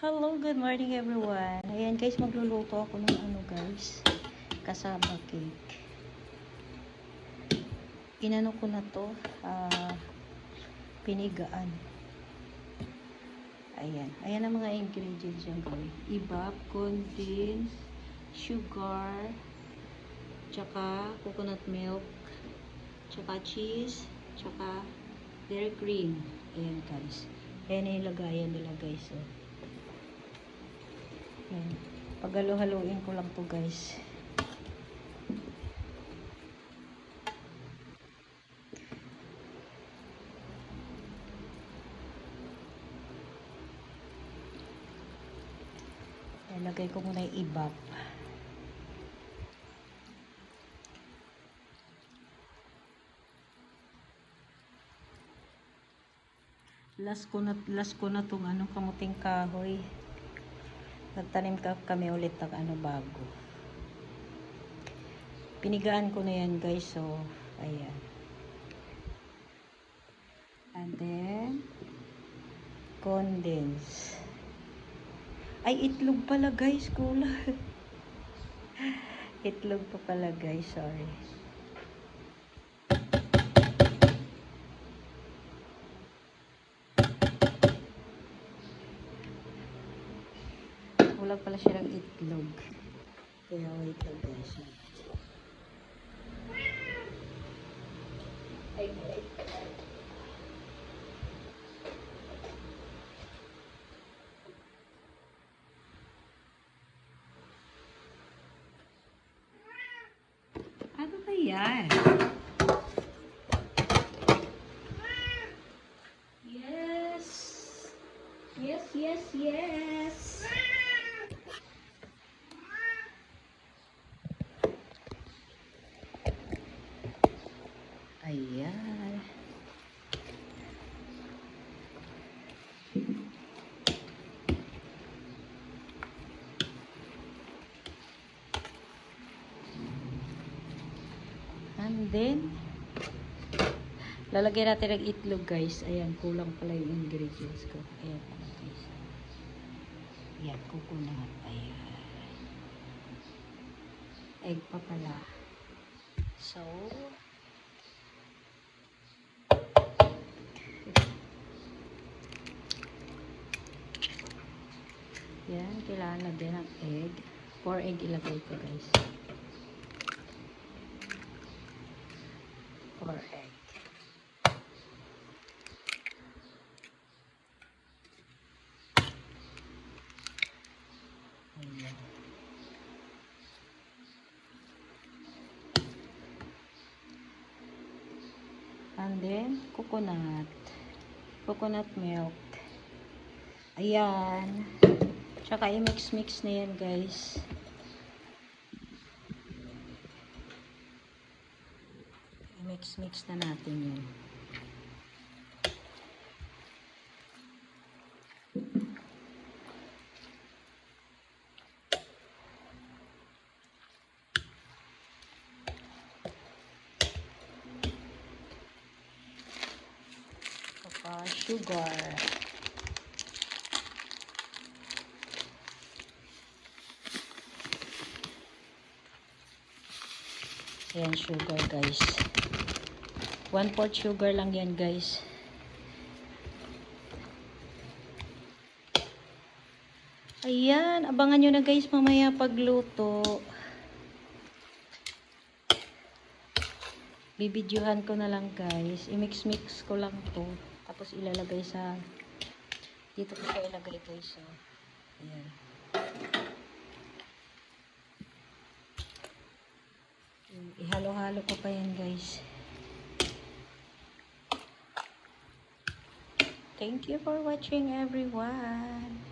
Hello, good morning everyone. Ayan guys, magluluto ako ng guys, kasama cake. Inano ko na to, pinigaan. Ayan ang mga ingredients yan guys. Ibap, condensed, sugar, tsaka coconut milk, tsaka cheese, tsaka dairy cream. Ayan guys. Ayan yung lagayan nila guys. So. Ayan. Pagalo-haluin ko lang to guys. Ayan, lagay ko muna yung ibap. Last ko na tong kamuting kahoy. Nagtanim kami ulit ng bago. Pinigaan ko na yan guys. So, ayan. And then, condense. Ay, itlog pala guys. Kulang. Itlog pa pala guys. Sorry. Kulang pala siya ng itlog. Kaya wait lang guys. Ay, wait. Ano ba yan? Yes! Yes, yes, yes! Ayan. And then, lalagyan natin ng itlog guys. Ayan, kulang pala yung ingredients ko. Ayan guys. Ayan, coconut. Ayan. Egg pa pala. So, yan, kailangan lagyan ng egg. 4 egg ilagay ko guys. 4 egg. Ayan. And then, coconut milk. Ayan. Tsaka i-mix na yan guys. I-mix na natin yan. Saka sugar. Ayan, sugar guys. 1/4 sugar lang yan guys. Ayan, abangan nyo na guys mamaya pagluto. Bibidyohan ko na lang guys. I-mix ko lang to. Tapos ilalagay sa, dito ko siya ilagay guys. So, ayan. Ihalo-halo ko pa yan guys. Thank you for watching everyone.